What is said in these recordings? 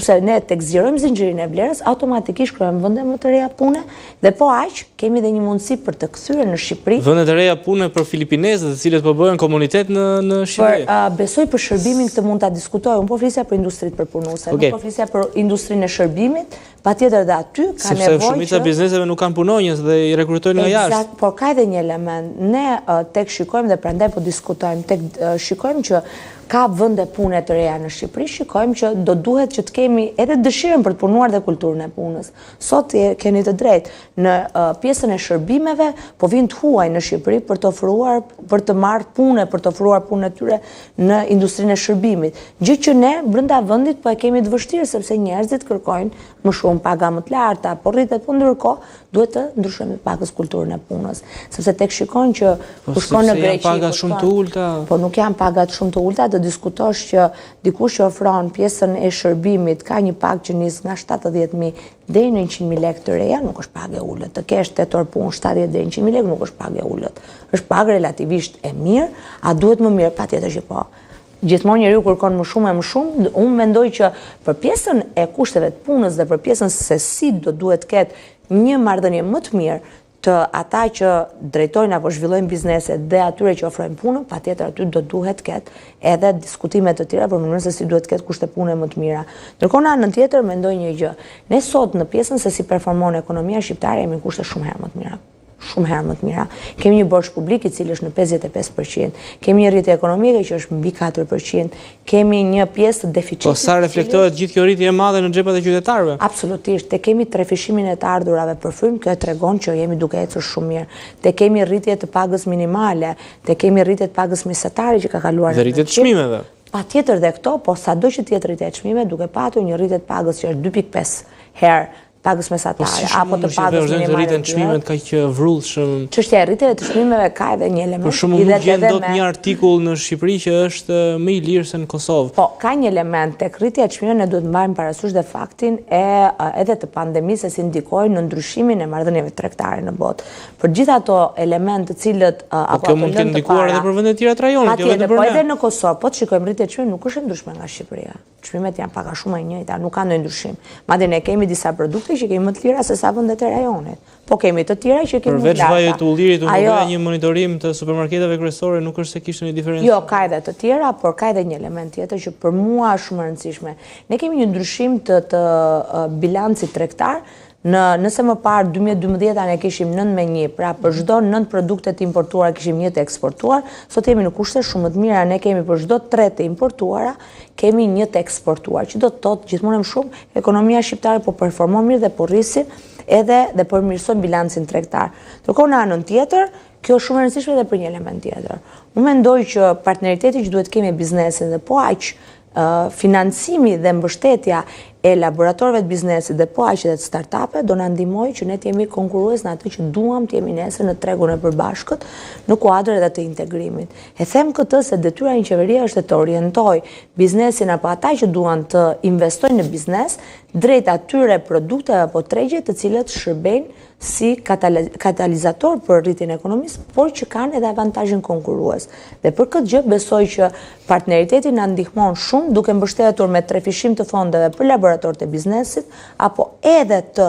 Se ne tek zgjerojmë zinxhirin e vlerës, automatikisht krijojmë vende më të reja pune dhe po aq kemi edhe një mundësi për të kthyer në Shqipëri. Vende të reja pune për filipinezët, të cilët po bëhen komunitet në Shqipëri. Besoj për shërbimin këtë mund ta diskutoj. Unë po flisja për industritë përpunuese, nuk po flisja për industrinë e shërbimit. Patjetër dhe aty ka nevojë. Sepse shumica bizneseve nuk kanë punonjës dhe i rekrutojnë nga jashtë. Eksakt, por ka edhe një element. Ne tek shikojmë dhe prandaj po diskutojmë, tek shikojmë që ka vende pune të reja në Shqipëri, shikojmë që do duhet që të kemi edhe dëshirën për të punuar dhe kulturën e punës. Sot keni të drejtë, në pjesën e shërbimeve po vinë të huaj në Shqipëri për të ofruar, për të marrë punë, për të ofruar punën e tyre në industrinë e shërbimit. Gjë që ne brenda vendit po e kemi të vështirë sepse njerëzit kërkojnë më shumë paga më të larta, por rritet po ndërkohë duhet të ndryshojmë pakës kulturën e punës, sepse tek shikojnë që kur shkon në Greqi, pagat shumë të ulta. Po nuk janë pagat shumë të ulta, të diskutosh që dikush që ofron pjesën e shërbimit ka një pagë që nis nga 70.000 deri në 100.000 lekë të reja, nuk është pagë e ulët. Të kesh tetor punë 70 deri në 100.000 lekë nuk është pagë e ulët. Është pagë relativisht e mirë, a duhet më mirë? Patjetër që po. Gjithmonë njeriu kërkon më shumë e më shumë. Unë mendoj që për pjesën e kushteve të punës dhe për pjesën se si do duhet ketë një marrëdhënie më të mirë të ata që drejtojnë apo zhvillojnë bizneset dhe atyre që ofrojnë punën, patjetër aty do duhet ketë edhe diskutime të tjera për mënyrën se si duhet ketë kushte pune më të mira. Ndërkohë në anën tjetër mendoj një gjë. Ne sot në pjesën se si performon ekonomia shqiptare jemi në kushte shumë herë më të mira. Shumë herë më të mira. Kemi një borxh publik i cili është në 55%, kemi një rritje ekonomike që është mbi 4%, kemi një pjesë të deficitit. Po sa reflektohet gjithë kjo rritje e madhe në xhepat e qytetarëve? Absolutisht. Te kemi trefishimin e të ardhurave për frymë, kjo tregon që jemi duke ecur shumë mirë. Te kemi rritje të pagës minimale, te kemi rritje të pagës mesatare që ka kaluar dhe rritje të çmimeve. Patjetër dhe këto, po sado që të jetë rritje e çmimeve, duke patur një rritje të pagës që është 2.5 herë pagës mesatare apo të pagës minimale. Rritjen e çmimeve kaq vrullshëm. Çështja e rritjeve të çmimeve ka edhe një element. Për shembull nuk gjen dot një artikull në Shqipëri që është më i lirë se në Kosovë. Po, ka një element tek rritja e çmimeve ne duhet të mbajmë parasysh dhe faktin edhe të pandemisë se si ndikoi në ndryshimin e marrëdhënieve tregtare në botë. Për gjithë ato elementë të cilët apo kjo mund të ndikuar edhe për vende të tjera të rajonit, jo vetëm për ne. Po edhe në Kosovë, po të shikojmë rritje e çmimeve nuk është e ndryshme nga Shqipëria. Çmimet janë pak a shumë e njëjta, nuk ka ndonjë ndryshim. Madje ne kemi disa produkte që kemi më të lira se sa vendet e rajonit. Po kemi të tjera që kemi më të larta. Përveç vajit të ullirit, unë bëja një monitorim të supermarketeve kryesore, nuk është se kishte një diferencë. Jo, ka edhe të tjera, por ka edhe një element tjetër që për mua është shumë e rëndësishme. Ne kemi një ndryshim të bilancit tregtar. Nëse më parë 2012 ne kishim 9-1, pra për çdo 9 produkte të importuara kishim 1 të eksportuar, sot jemi në kushte shumë më të mira, ne kemi për çdo 3 të importuara, kemi 1 të eksportuar, që do të thotë gjithmonë më shumë ekonomia shqiptare po performon mirë dhe po rrisim edhe dhe përmirëson bilancin tregtar. Ndërkohë në anën tjetër, kjo është shumë e rëndësishme edhe për një element tjetër. Unë mendoj që partneriteti që duhet kemi me biznesin dhe po aq financimi dhe mbështetja e laboratorëve të biznesit dhe po aq edhe të startupe do na ndihmojë që ne të jemi konkurrues në atë që duam të jemi nesër në tregun e përbashkët në kuadër edhe të integrimit. E them këtë se detyra e një qeverie është të orientojë biznesin apo ata që duan të investojnë në biznes drejt atyre produkteve apo tregje të cilët shërbejnë si katalizator për rritjen e ekonomisë, por që kanë edhe avantazhin konkurrues. Dhe për këtë gjë besoj që partneriteti na ndihmon shumë duke mbështetur me trefishim të fondeve për laboratorët e biznesit apo edhe të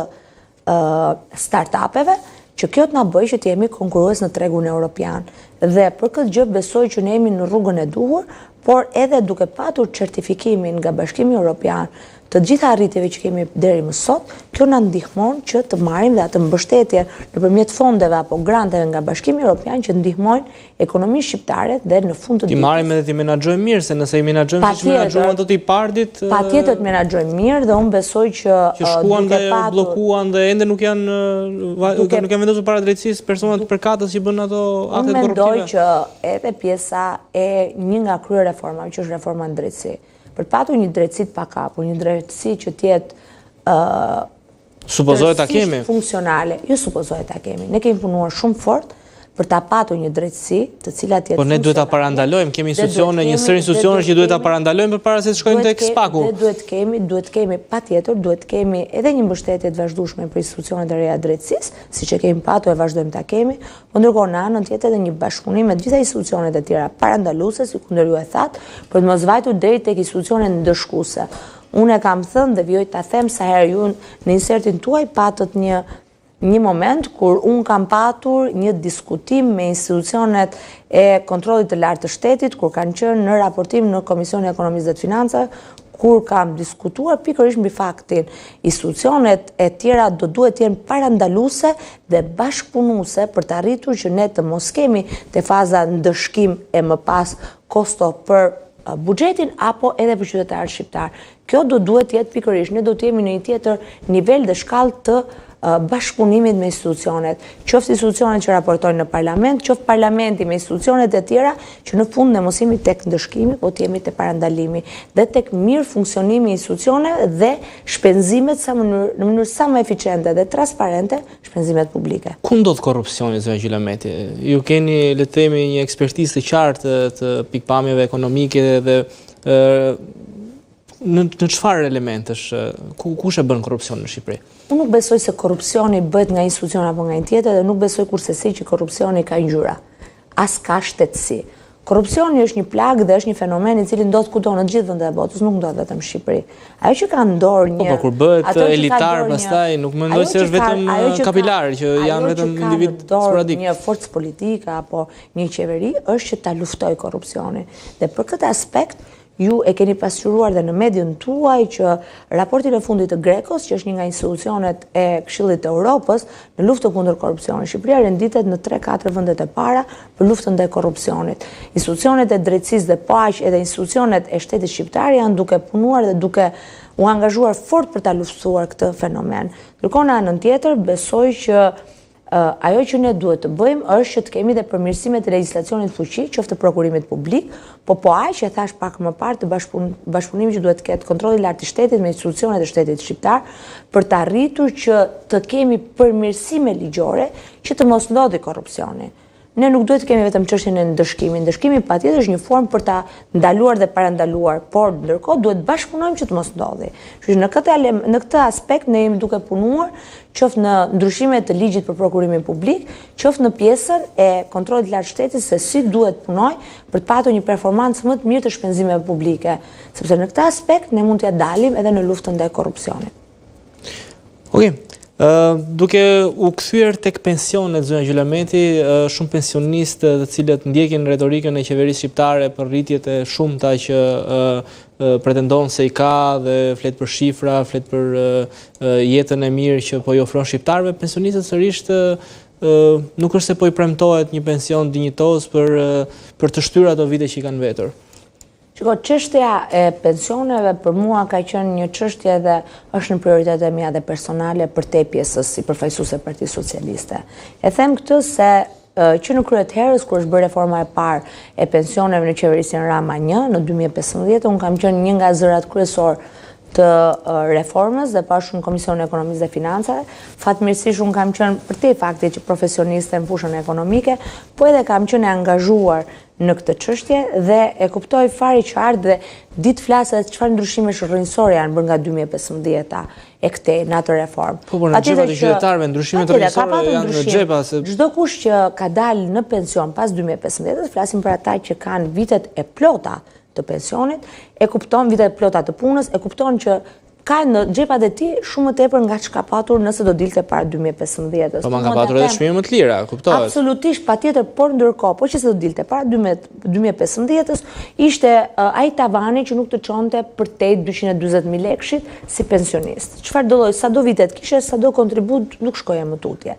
startupeve, që kjo të na bëjë që të jemi konkurrues në tregun evropian. Dhe për këtë gjë besoj që ne jemi në rrugën e duhur, por edhe duke patur certifikimin nga Bashkimi Evropian të gjitha arritjeve që kemi deri më sot, kjo na ndihmon që të marrim dhe atë mbështetje nëpërmjet fondeve apo granteve nga Bashkimi Evropian që ndihmojnë ekonominë shqiptare dhe në fund të ditës. Ti marrim edhe ti menaxhojmë mirë, se nëse i menaxhojmë siç menaxhuan ato të pardit, patjetër të menaxhojmë mirë dhe unë besoj që shkuan dhe bllokuan dhe ende nuk janë vendosur para drejtësisë personat përkatës që bën ato akte korruptive. Unë mendoj që edhe pjesa e një nga kryereformave që është reforma në drejtësi, për të patur një drejtësi të pakapur, një drejtësi që të jetë supozohet ta kemi funksionale, jo supozohet ta kemi. Ne kemi punuar shumë fort për ta patur një drejtësi të cilat jetë. Po ne duhet ta parandalojmë, kemi institucione, një sër institucionesh që duhet ta parandalojmë përpara se të shkojmë tek SPAK-u. Duhet kemi patjetër, duhet kemi edhe një mbështetje të vazhdueshme për institucionet e reja të drejtësisë, siç e kemi patur e vazhdojmë ta kemi, por ndërkohë në anën tjetër edhe një bashkëpunim me të gjitha institucionet e tjera parandaluese, si kundër ju e thatë, për të mos vajtur deri tek institucionet ndëshkuese. Unë e kam thënë dhe vjoj ta them sa herë ju në insertin tuaj patët një moment kur unë kam patur një diskutim me institucionet e kontrollit të lartë të shtetit, kur kanë qenë në raportim në Komisionin e Ekonomisë dhe të Financave, kur kam diskutuar pikërisht mbi faktin institucionet e tjera do duhet të jenë parandaluese dhe bashkëpunuese për të arritur që ne të mos kemi te faza ndëshkim e më pas kosto për buxhetin apo edhe për qytetarët shqiptar. Kjo do duhet të jetë pikërisht, ne do të jemi në një tjetër nivel dhe shkallë të bashkëpunimit me institucionet, qoftë institucionet që raportojnë në parlament, qoftë parlamenti me institucionet e tjera, që në fund ne mos jemi tek ndëshkimi, po të jemi te parandalimi dhe tek mirë funksionimi i institucioneve dhe shpenzimet në mënyrë sa më eficiente dhe transparente, shpenzimet publike. Ku ndodh korrupsioni, zonja Gjylameti? Ju keni, le të themi, një ekspertizë të qartë të pikpamjeve ekonomike dhe në çfarë elementesh, kush e bën korrupsion në Shqipëri? Unë nuk besoj se korrupsioni bëhet nga institucion apo nga një tjetër dhe nuk besoj kurse që korrupsioni ka ngjyra, as ka shtetësi. Korrupsioni është një plagë dhe është një fenomen i cili ndodh kudo në të gjithë vendet e botës, nuk ndodh vetëm në Shqipëri. Ajo që ka ndorë një... Po, kur bëhet elitar pastaj, nuk mendoj se është vetëm kapilar, që janë vetëm individ sporadik. Një forcë politike apo një qeveri është që ta luftoj korrupsionin. Dhe për këtë aspekt, ju e keni pasqyruar dhe në median tuaj që raportin e fundit të Grekos, që është një nga institucionet e Këshillit të Europës, në luftë kundër korrupsionit, Shqipëria renditet në 3-4 vendet e para për luftën ndaj korrupsionit. Institucionet e drejtësisë dhe po aq edhe institucionet e shtetit shqiptar janë duke punuar dhe duke u angazhuar fort për ta luftuar këtë fenomen. Ndërkohë në anën tjetër besoj që ajo që ne duhet të bëjmë është që të kemi dhe përmirësimet e legjislacionit fuqi, qoftë të prokurimit publik, po aq që thash pak më parë të bashkëpunimi që duhet të ketë kontrolli i lartë i shtetit me institucionet e shtetit shqiptar për të arritur që të kemi përmirësime ligjore që të mos ndodhi korrupsioni. Ne nuk duhet të kemi vetëm çështjen e ndëshkimit. Ndëshkimi patjetër është një formë për ta ndaluar dhe parandaluar, por ndërkohë duhet bashkëpunojmë që të mos ndodhi. Kështu që në këtë aspekt ne jemi duke punuar qoftë në ndryshimet të ligjit për prokurimin publik, qoftë në pjesën e kontrollit lartë shtetit se si duhet punoj për të patur një performancë më të mirë të shpenzimeve publike, sepse në këtë aspekt ne mund t'ja dalim edhe në luftën ndaj korrupsionit. Okej. Duke u kthyer tek pensionet, zonja Gjylameti, shumë pensionistë të cilët ndjekin retorikën e qeverisë shqiptare për rritjet e shumta që pretendon se i ka dhe flet për shifra, flet për jetën e mirë që po i ofron shqiptarëve, pensionistët sërish nuk është se po i premtohet një pension dinjitoz për të shtyrë ato vite që i kanë vetur. Shiko, çështja e pensioneve për mua ka qenë një çështje dhe është në prioritetet e mia dhe personale për te pjesës si përfaqësuese e Partisë Socialiste. E them këtë se që në krye të herës kur është bërë reforma e parë e pensioneve në qeverisjen Rama 1 në 2015, unë kam qenë një nga zërat kryesor të reformës dhe pashun në Komisionin e Ekonomisë dhe Financave. Fatmirësisht unë kam qenë për te fakti që profesioniste në fushën ekonomike, po edhe kam qenë e angazhuar në këtë çështje dhe e kuptoj fare qartë dhe ditë flasë çfarë ndryshime rrënjësore janë bërë nga 2015-a e këtej në atë reformë. Po në xhepat e qytetarëve ndryshimet rrënjësore janë në xhepa se çdo kush që ka dalë në pension pas 2015-s, flasim për ata që kanë vitet e plota të pensionit, e kupton vitet e plota të punës, e kupton që ka në xhepat e tij shumë më tepër nga çka patur nëse do dilte para 2015-s. Po ka patur edhe çmime më të lira, kuptohet. Absolutisht, patjetër, por ndërkohë, po që se do dilte para 2015-s, ishte ai tavani që nuk të çonte përtej 240.000 lekësh si pensionist. Çfarë do lloj, sado vitet kishe, sado kontribut, nuk shkoja më tutje.